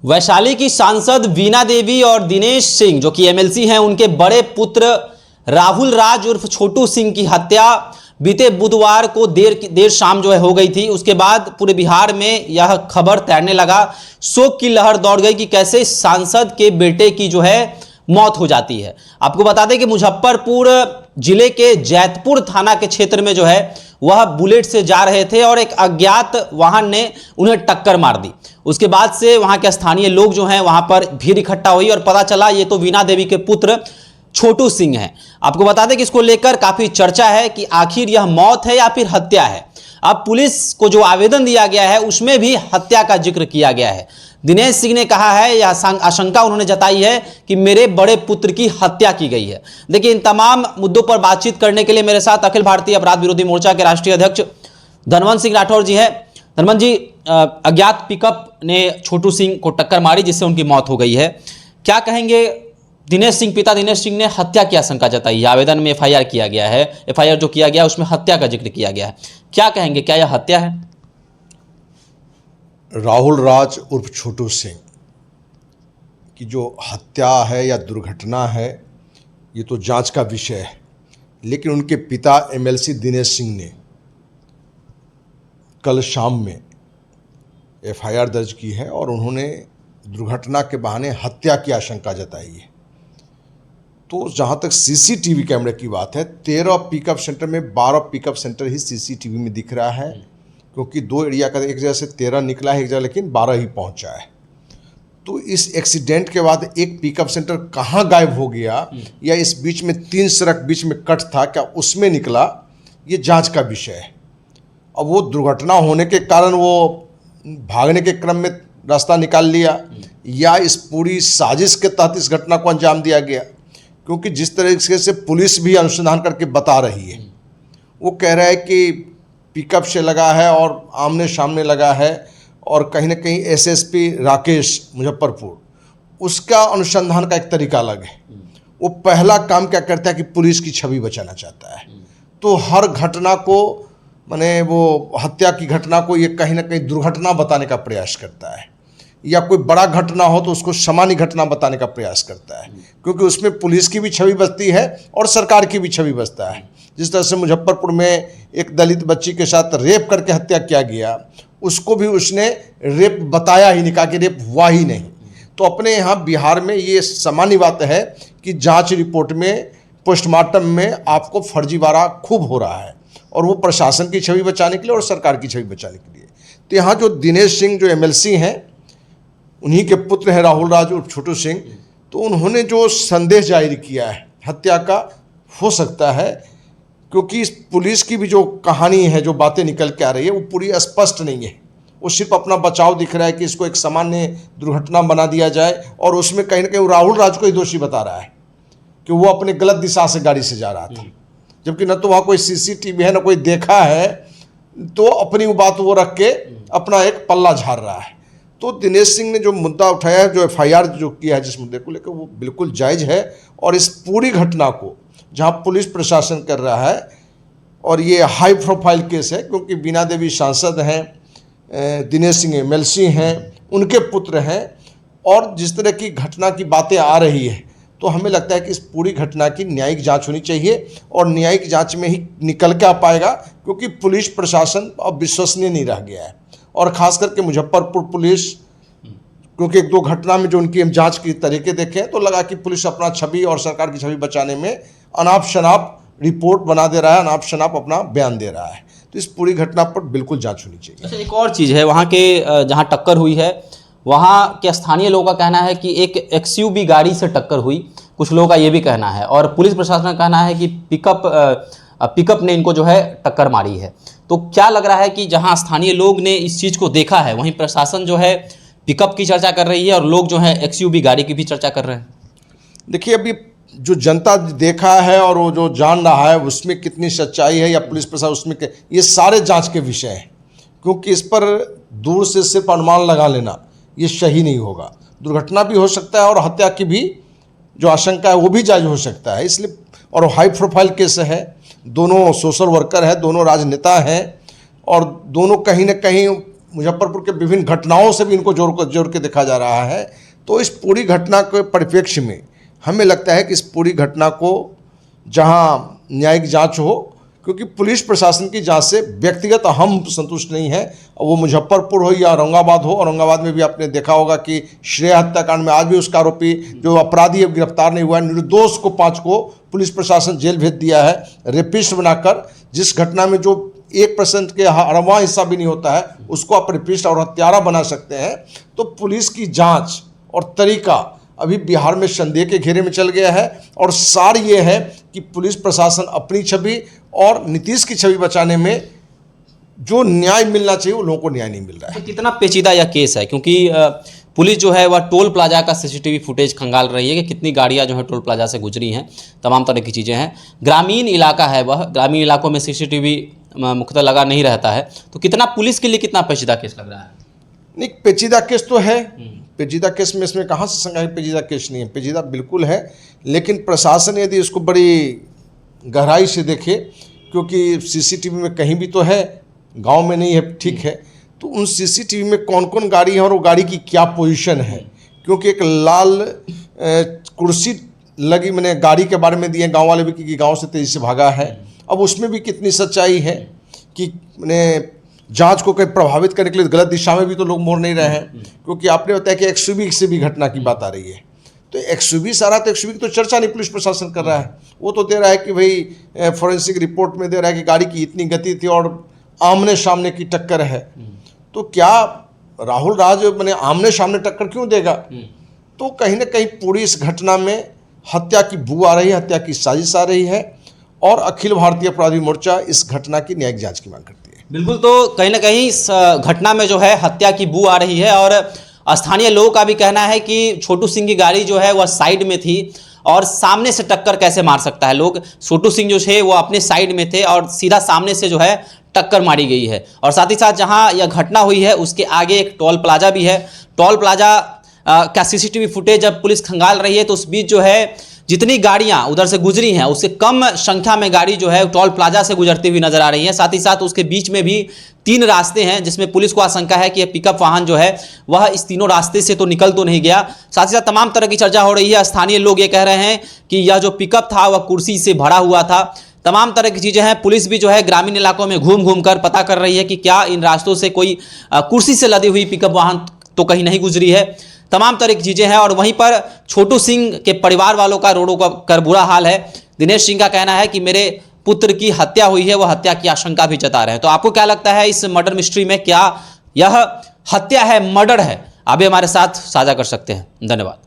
वैशाली की सांसद वीणा देवी और दिनेश सिंह जो कि एमएलसी हैं, उनके बड़े पुत्र राहुल राज उर्फ छोटू सिंह की हत्या बीते बुधवार को देर शाम जो है हो गई थी। उसके बाद पूरे बिहार में यह खबर तैरने लगा, शोक की लहर दौड़ गई कि कैसे सांसद के बेटे की जो है मौत हो जाती है। आपको बता दें कि मुजफ्फरपुर जिले के जैतपुर थाना के क्षेत्र में जो है वह बुलेट से जा रहे थे और एक अज्ञात वाहन ने उन्हें टक्कर मार दी। उसके बाद से वहां के स्थानीय लोग जो हैं वहां पर भीड़ इकट्ठा हुई और पता चला ये तो वीणा देवी के पुत्र छोटू सिंह हैं। आपको बता दें कि इसको लेकर काफी चर्चा है कि आखिर यह मौत है या फिर हत्या है। अब पुलिस को जो आवेदन दिया गया है उसमें भी हत्या का जिक्र किया गया है। दिनेश सिंह ने कहा है, यह आशंका उन्होंने जताई है कि मेरे बड़े पुत्र की हत्या की गई है। देखिए, इन तमाम मुद्दों पर बातचीत करने के लिए मेरे साथ अखिल भारतीय अपराध विरोधी मोर्चा के राष्ट्रीय अध्यक्ष धनवंत सिंह राठौर जी हैं। धनवंत जी, अज्ञात पिकअप ने छोटू सिंह को टक्कर मारी जिससे उनकी मौत हो गई है। क्या कहेंगे? दिनेश सिंह, पिता दिनेश सिंह ने हत्या की आशंका जताई है। आवेदन में एफआईआर किया गया है, एफआईआर जो किया गया है उसमें हत्या का जिक्र किया गया है। क्या कहेंगे, क्या यह हत्या है? राहुल राज उर्फ छोटू सिंह की जो हत्या है या दुर्घटना है, ये तो जांच का विषय है। लेकिन उनके पिता एमएलसी दिनेश सिंह ने कल शाम में एफआईआर दर्ज की है और उन्होंने दुर्घटना के बहाने हत्या की आशंका जताई है। तो जहाँ तक सीसीटीवी कैमरे की बात है, 13 पिकअप सेंटर में 12 पिकअप सेंटर ही सीसीटीवी में दिख रहा है, क्योंकि दो एरिया का एक जगह से 13 निकला है, एक जगह लेकिन 12 ही पहुंचा है। तो इस एक्सीडेंट के बाद एक पिकअप सेंटर कहाँ गायब हो गया या इस बीच में 3 सड़क बीच में कट था, क्या उसमें निकला, ये जांच का विषय है। अब वो दुर्घटना होने के कारण वो भागने के क्रम में रास्ता निकाल लिया या इस पूरी साजिश के तहत इस घटना को अंजाम दिया गया, क्योंकि जिस तरीके से पुलिस भी अनुसंधान करके बता रही है, वो कह रहा है कि पिकअप से लगा है और आमने सामने लगा है और कहीं ना कहीं एसएसपी राकेश मुजफ्फरपुर, उसका अनुसंधान का एक तरीका अलग है। वो पहला काम क्या करता है कि पुलिस की छवि बचाना चाहता है। तो हर घटना को, माने वो हत्या की घटना को, ये कहीं ना कहीं दुर्घटना बताने का प्रयास करता है, या कोई बड़ा घटना हो तो उसको सामान्य घटना बताने का प्रयास करता है, क्योंकि उसमें पुलिस की भी छवि बचती है और सरकार की भी छवि बचता है। जिस तरह से मुजफ्फरपुर में एक दलित बच्ची के साथ रेप करके हत्या किया गया, उसको भी उसने रेप बताया ही नहीं, कहा कि रेप हुआ ही नहीं। तो अपने यहाँ बिहार में ये सामान्य बात है कि जांच रिपोर्ट में, पोस्टमार्टम में आपको फर्जीवाड़ा खूब हो रहा है, और वो प्रशासन की छवि बचाने के लिए और सरकार की छवि बचाने के लिए। तो यहाँ जो दिनेश सिंह जो एमएलसी हैं, उन्हीं के पुत्र हैं राहुल राज उर्फ छोटू सिंह, तो उन्होंने जो संदेश जारी किया है हत्या का, हो सकता है क्योंकि इस पुलिस की भी जो कहानी है, जो बातें निकल के आ रही है, वो पूरी स्पष्ट नहीं है। वो सिर्फ अपना बचाव दिख रहा है कि इसको एक सामान्य दुर्घटना बना दिया जाए, और उसमें कहीं ना कहीं राहुल राज को ही दोषी बता रहा है कि वो अपने गलत दिशा से गाड़ी से जा रहा था, जबकि न तो वहाँ कोई सीसीटीवी है, न कोई देखा है। तो अपनी वो बात वो रख के अपना एक पल्ला झाड़ रहा है। तो दिनेश सिंह ने जो मुद्दा उठाया है, जो एफआईआर जो किया है जिस मुद्दे को लेकर, वो बिल्कुल जायज़ है। और इस पूरी घटना को जहां पुलिस प्रशासन कर रहा है, और ये हाई प्रोफाइल केस है क्योंकि वीणा देवी सांसद हैं, दिनेश सिंह एमएलसी हैं, उनके पुत्र हैं, और जिस तरह की घटना की बातें आ रही है, तो हमें लगता है कि इस पूरी घटना की न्यायिक जांच होनी चाहिए, और न्यायिक जांच में ही निकल के आ पाएगा, क्योंकि पुलिस प्रशासन अब विश्वसनीय नहीं रह गया है। और ख़ास करके मुजफ्फरपुर पुलिस, क्योंकि एक दो घटना में जो उनकी हम जांच के तरीके देखे तो लगा कि पुलिस अपना छवि और सरकार की छवि बचाने में अनाप शनाप रिपोर्ट बना दे रहा है, अनाप शनाप अपना बयान दे रहा है। तो इस पूरी घटना पर बिल्कुल जांच होनी चाहिए। अच्छा, एक और चीज़ है, वहाँ के जहाँ टक्कर हुई है वहाँ के स्थानीय लोगों का कहना है कि एक एक्सयूवी गाड़ी से टक्कर हुई, कुछ लोगों का ये भी कहना है, और पुलिस प्रशासन का कहना है कि पिकअप ने इनको जो है टक्कर मारी है। तो क्या लग रहा है कि जहां स्थानीय लोग ने इस चीज़ को देखा है, वहीं प्रशासन जो है पिकअप की चर्चा कर रही है और लोग जो है एक्सयूवी गाड़ी की भी चर्चा कर रहे हैं? देखिए, अभी जो जनता देखा है और वो जो जान रहा है उसमें कितनी सच्चाई है, या पुलिस प्रशासन उसमें ये सारे जांच के विषय हैं, क्योंकि इस पर दूर से सिर्फ अनुमान लगा लेना ये सही नहीं होगा। दुर्घटना भी हो सकता है और हत्या की भी जो आशंका है वो भी जायज़ हो सकता है, इसलिए। और हाई प्रोफाइल केस है, दोनों सोशल वर्कर हैं, दोनों राजनेता हैं, और दोनों कहीं ना कहीं मुजफ्फरपुर के विभिन्न घटनाओं से भी इनको जोड़ के देखा जा रहा है। तो इस पूरी घटना के परिप्रेक्ष्य में हमें लगता है कि इस पूरी घटना को जहां न्यायिक जांच हो, क्योंकि पुलिस प्रशासन की जांच से व्यक्तिगत हम संतुष्ट नहीं है। वो मुजफ्फरपुर हो या औरंगाबाद हो, औरंगाबाद में भी आपने देखा होगा कि श्रेय हत्याकांड में आज भी उसका आरोपी जो अपराधी अब गिरफ्तार नहीं हुआ है, निर्दोष को 5 को पुलिस प्रशासन जेल भेज दिया है रेपिस्ट बनाकर। जिस घटना में जो 1% के 1/8 हिस्सा भी नहीं होता है उसको आप रेपिस्ट और हत्यारा बना सकते हैं। तो पुलिस की जांच और तरीका अभी बिहार में संदेह के घेरे में चल गया है। और सार ये है कि पुलिस प्रशासन अपनी छवि और नीतीश की छवि बचाने में जो न्याय मिलना चाहिए वो लोगों को न्याय नहीं मिल रहा है। तो कितना पेचीदा यह केस है, क्योंकि पुलिस जो है वह टोल प्लाजा का सीसीटीवी फुटेज खंगाल रही है कि कितनी गाड़ियां जो है टोल प्लाजा से गुजरी हैं, तमाम तरह की चीज़ें हैं। ग्रामीण इलाका है, वह ग्रामीण इलाकों में सीसीटीवी मुख्यतः लगा नहीं रहता है। तो कितना पुलिस के लिए कितना पेचीदा केस लग रहा है? नहीं, पेचीदा केस तो है, पेचीदा केस में इसमें कहाँ से शंका है पेचीदा केस नहीं है, पेचीदा बिल्कुल है। लेकिन प्रशासन यदि इसको बड़ी गहराई से देखे, क्योंकि सीसीटीवी में कहीं भी तो है, गांव में नहीं है, ठीक है, तो उन सीसीटीवी में कौन कौन गाड़ी है और वो गाड़ी की क्या पोजीशन है। क्योंकि एक लाल कुर्सी लगी, मैंने गाड़ी के बारे में दिए गांव वाले भी कि गांव से तेजी से भागा है। अब उसमें भी कितनी सच्चाई है कि मैंने जांच को कहीं प्रभावित करने के लिए गलत दिशा में भी तो लोग मोड़ नहीं रहे हैं। क्योंकि आपने बताया कि XUV से भी घटना की बात आ रही है, तो XUV सारा, तो XUV की तो चर्चा नहीं पुलिस प्रशासन कर रहा है। वो तो दे रहा है कि भाई फॉरेंसिक रिपोर्ट में दे रहा है कि गाड़ी की इतनी गति थी और आमने सामने की टक्कर है। तो क्या राहुल राज मैंने आमने सामने टक्कर क्यों देगा? तो कहीं ना कहीं पूरी इस घटना में हत्या की बू आ रही है, हत्या की साजिश आ रही है। और अखिल भारतीय अपराधी मोर्चा इस घटना की न्यायिक जांच की मांग करती है। बिल्कुल, तो कहीं ना कहीं इस घटना में जो है हत्या की बू आ रही है। और स्थानीय लोगों का भी कहना है कि छोटू सिंह की गाड़ी जो है वह साइड में थी और सामने से टक्कर कैसे मार सकता है। लोग, छोटू सिंह जो थे वो अपने साइड में थे और सीधा सामने से जो है टक्कर मारी गई है। और साथ ही साथ जहां यह घटना हुई है उसके आगे एक टोल प्लाजा भी है। टोल प्लाजा का सीसीटीवी फुटेज जब पुलिस खंगाल रही है तो उस बीच जो है जितनी गाड़ियां उधर से गुजरी हैं उससे कम संख्या में गाड़ी जो है टोल प्लाजा से गुजरती हुई नजर आ रही है। साथ ही साथ उसके बीच में भी 3 रास्ते हैं जिसमें पुलिस को आशंका है कि यह पिकअप वाहन जो है वह इस तीनों रास्ते से तो निकल तो नहीं गया। साथ ही साथ तमाम तरह की चर्चा हो रही है। स्थानीय लोग ये कह रहे हैं कि यह जो पिकअप था वह कुर्सी से भरा हुआ था। तमाम तरह की चीज़ें हैं। पुलिस भी जो है ग्रामीण इलाकों में घूम घूम कर पता कर रही है कि क्या इन रास्तों से कोई कुर्सी से लदी हुई पिकअप वाहन तो कहीं नहीं गुजरी है। तमाम तरह की चीज़ें हैं। और वहीं पर छोटू सिंह के परिवार वालों का रोडों का कर बुरा हाल है। दिनेश सिंह का कहना है कि मेरे पुत्र की हत्या हुई है, वह हत्या की आशंका भी जता रहे हैं। तो आपको क्या लगता है इस मर्डर मिस्ट्री में, क्या यह हत्या है, मर्डर है? आप भी हमारे साथ साझा कर सकते हैं। धन्यवाद।